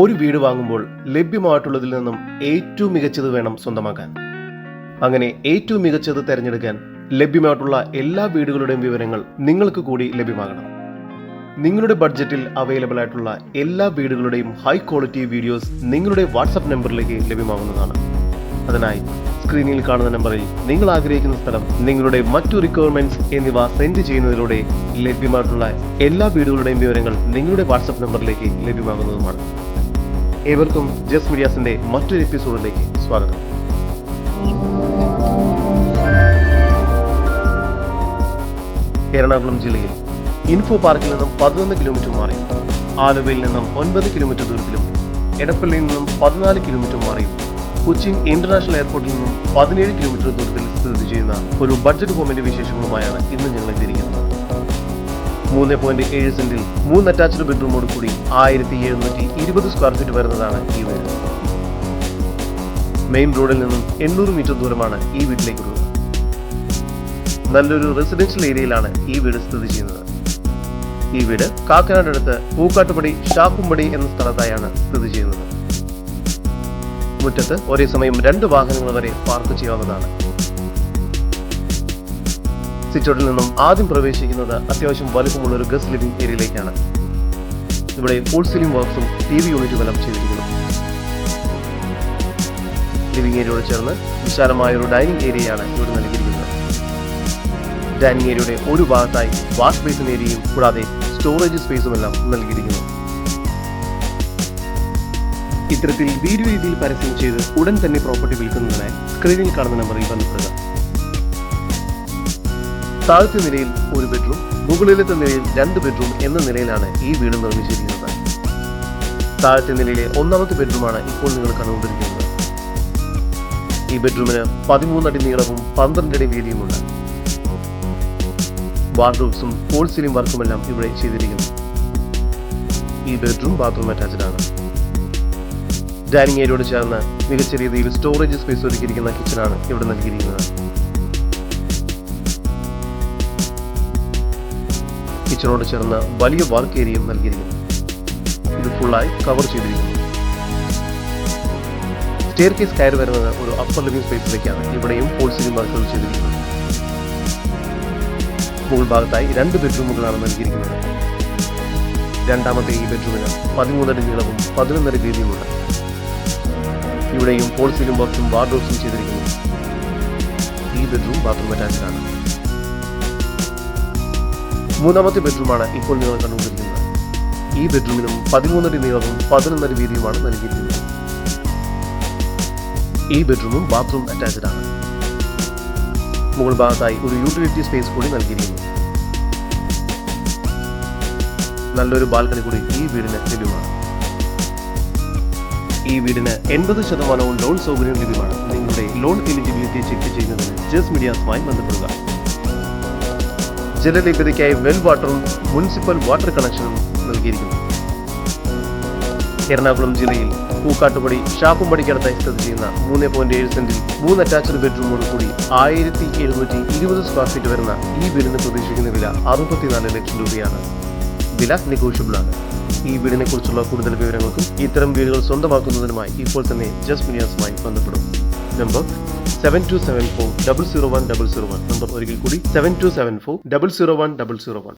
ഒരു വീട് വാങ്ങുമ്പോൾ ലഭ്യമായിട്ടുള്ളതിൽ നിന്നും ഏറ്റവും മികച്ചത് വേണം സ്വന്തമാക്കാൻ. അങ്ങനെ ഏറ്റവും മികച്ചത് തിരഞ്ഞെടുക്കാൻ ലഭ്യമായിട്ടുള്ള എല്ലാ വീടുകളുടെയും വിവരങ്ങൾ നിങ്ങൾക്ക് കൂടി ലഭ്യമാകണം. നിങ്ങളുടെ ബഡ്ജറ്റിൽ അവൈലബിൾ ആയിട്ടുള്ള എല്ലാ വീടുകളുടെയും ഹൈ ക്വാളിറ്റി വീഡിയോസ് നിങ്ങളുടെ വാട്സാപ്പ് നമ്പറിലേക്ക് ലഭ്യമാകുന്നതാണ്. അതിനായി സ്ക്രീനിൽ കാണുന്ന നമ്പറിൽ നിങ്ങൾ ആഗ്രഹിക്കുന്ന സ്ഥലം, നിങ്ങളുടെ മറ്റു റിക്വയർമെന്റ്സ് എന്നിവ സെൻഡ് ചെയ്യുന്നതിലൂടെ ലഭ്യമായിട്ടുള്ള എല്ലാ വീടുകളുടെയും വിവരങ്ങൾ നിങ്ങളുടെ വാട്സാപ്പ് നമ്പറിലേക്ക് ലഭ്യമാകുന്നതുമാണ്. ഏവർക്കും ജസ്റ്റ് മീഡിയാസിന്റെ മറ്റൊരു എപ്പിസോഡിലേക്ക് സ്വാഗതം. എറണാകുളം ജില്ലയിൽ ഇൻഫോ പാർക്കിൽ നിന്നും 11 കിലോമീറ്റർ മാറിയും, ആലുവയിൽ നിന്നും 9 കിലോമീറ്റർ ദൂരത്തിലും, എടപ്പള്ളിയിൽ നിന്നും 14 കിലോമീറ്റർ മാറിയും, കൊച്ചിൻ ഇന്റർനാഷണൽ എയർപോർട്ടിൽ നിന്നും 17 കിലോമീറ്റർ ദൂരത്തിൽ സ്ഥിതി ചെയ്യുന്ന ഒരു ബഡ്ജറ്റ് ഹോമിന്റെ വിശേഷങ്ങളുമായാണ് ഇന്ന് ഞങ്ങൾ എത്തിയിരിക്കുന്നത്. 3.7 സെന്റിൽ 3 അറ്റാച്ച്ഡ് ബെഡ്റൂമോട് കൂടി 1720 സ്ക്വയർ ഫീറ്റ് വരുന്നതാണ് ഈ വീട്. മെയിൻ റോഡിൽ നിന്നും 800 മീറ്റർ ദൂരമാണ് ഈ വീട്ടിലേക്കുള്ളത്. നല്ലൊരു റെസിഡൻഷ്യൽ ഏരിയയിലാണ് ഈ വീട് സ്ഥിതി ചെയ്യുന്നത്. ഈ വീട് കാക്കനാട് അടുത്ത് പൂക്കാട്ടുപടി ഷാപ്പുംപടി എന്ന സ്ഥലത്തായാണ് സ്ഥിതി ചെയ്യുന്നത്. മുറ്റത്ത് ഒരേ സമയം 2 വാഹനങ്ങൾ വരെ പാർക്ക് ചെയ്യാവുന്നതാണ്. സിറ്റൗട്ടിൽ നിന്നും ആദ്യം പ്രവേശിക്കുന്നത് അത്യാവശ്യം വലുപ്പമുള്ള ഒരു ഗസ്റ്റ് ലിവിംഗ് ഏരിയയിലേക്കാണ്. ഇവിടെ ഫുൾ സീലിംഗ് വർക്ക്സും TV യൂണിറ്റുകളും ചെയ്തിരിക്കുന്നു. ലിവിംഗ് ഏരിയയോട് ചേർന്ന് വിശാലമായ ഒരു ഡൈനിങ് ഏരിയയാണ് ഇവിടെ നൽകിയിരിക്കുന്നത്. ഡൈനിങ് ഏരിയയുടെ ഒരു ഭാഗത്തായി വാഷ് ബേസിൻ ഏരിയയും കൂടാതെ സ്റ്റോറേജ് സ്പേസുമെല്ലാം നൽകിയിരിക്കുന്നു. ഇത്തരത്തിൽ വീഡിയോ രീതിയിൽ പരസ്യം ചെയ്ത് ഉടൻ തന്നെ പ്രോപ്പർട്ടി വിൽക്കുന്നതിനായി സ്ക്രീനിൽ കാണുന്ന നമ്പറിൽ ബന്ധപ്പെടുക. താഴത്തെ നിലയിൽ 1 ബെഡ്റൂം, മുകളിലത്തെ നിലയിൽ 2 ബെഡ്റൂം എന്ന നിലയിലാണ് ഈ വീട് നിർമ്മിച്ചിരിക്കുന്നത്. താഴത്തെ നിലയിലെ 1ാമത്തെ ബെഡ്റൂമാണ് ഇപ്പോൾ നിങ്ങൾ കണ്ടുകൊണ്ടിരിക്കുന്നത്. ഈ ബെഡ്റൂമിന് 13 അടി നീളവും 12 അടി വീതിയുമുണ്ട്. വാർഡ്രോബ്സും ഫോൾ സീലിംഗ് വർക്കുമെല്ലാം ഇവിടെ ചെയ്തിരിക്കുന്നു. ഈ ബെഡ്റൂം ബാത്റൂം അറ്റാച്ച്ഡ് ആണ്. ഡൈനിങ് ഏരിയയോട് ചേർന്ന് മികച്ച രീതിയിൽ സ്റ്റോറേജ് സ്പേസ് ഒരുക്കിയിരിക്കുന്ന കിച്ചണാണ് ഇവിടെ നൽകിയിരിക്കുന്നത്. കിച്ചണോട് ചേർന്ന് വലിയ വർക്ക് ഏരിയയും നൽകിയിരിക്കുന്നു. ഇത് ഫുള്ളായി കവർ ചെയ്തിരിക്കുന്നു. സ്റ്റെയർ കേസ് കയറി വരുന്നത് ഒരു അപ്പർ ലിവിംഗ് സ്പേസിലേക്കാണ്. ഇവിടെയും ഫോൾ സീലിംഗ് വർക്കുകൾ ചെയ്തിരിക്കുന്നത്. മുകൾ ഭാഗത്തായി 2 ബെഡ്റൂമുകളാണ് നൽകിയിരിക്കുന്നത്. 2ാമത്തെ ഈ ബെഡ്റൂമിന് 13 അടി നീളവും 11 അടി വീതിയുമുണ്ട്. ഇവിടെയും ഫോൾ സീലിംഗ് വർക്ക്സും വാർഡ്രോബ്സും ചെയ്തിരിക്കുന്നു. ഈ ബെഡ്റൂം ബാത്റൂം അറ്റാച്ച്ഡ് ആണ്. 3ാമത്തെ ബെഡ്റൂമാണ് ഇപ്പോൾ നിങ്ങൾ കണ്ടുകൊണ്ടിരിക്കുന്നത്. ഈ ബെഡ്റൂമിനും 13 അടി നീളവും 11 അടി വീതിയുമാണ് നൽകിയിരിക്കുന്നത്. ഈ ബെഡ്റൂമും ബാത്റൂം അറ്റാച്ച്ഡ് ആണ്. മുകൾ ഭാഗത്തായി ഒരു യൂട്ടിലിറ്റി സ്പേസ് കൂടി നൽകിയിരിക്കുന്നു. നല്ലൊരു ബാൽക്കണി കൂടി ഈ വീടിന് ലഭ്യമാണ്. ഈ വീടിന് 80% ലോൺ സൗകര്യം ലഭ്യമാണ്. നിങ്ങളുടെ ലോൺ എലിജിബിലിറ്റി ചെക്ക് ചെയ്യുന്നതിന് ജസ്റ്റ് മീഡിയാസുമായി ബന്ധപ്പെടുക. ജലലഭ്യതയ്ക്കായി വെൽ വാട്ടറും മുനിസിപ്പൽ വാട്ടർ കണക്ഷനും നൽകിയിരിക്കുന്നു. എറണാകുളം ജില്ലയിൽ പൂക്കാട്ടുപടി ഷാപ്പുംപടിക്കടുത്തായി സ്ഥിതി ചെയ്യുന്ന 3.7 സെന്റിൽ 3 അറ്റാച്ച്ഡ് ബെഡ്റൂമോട് കൂടി 1720 സ്ക്വയർ ഫീറ്റ് വരുന്ന ഈ വീടിന് പ്രതീക്ഷിക്കുന്ന വില 64 ലക്ഷം രൂപയാണ്. വില നെഗോഷ്യബിൾ ആണ്. ഈ വീടിനെ കുറിച്ചുള്ള കൂടുതൽ വിവരങ്ങൾക്കും ഇത്തരം വീടുകൾ സ്വന്തമാക്കുന്നതിനുമായി ഇപ്പോൾ തന്നെ ജസ്റ്റ് മീഡിയാസുമായി ബന്ധപ്പെടും. നമ്പർ 7274 001 001. നമ്പർ ഒരിക്കൽ കൂടി 7274 001 001.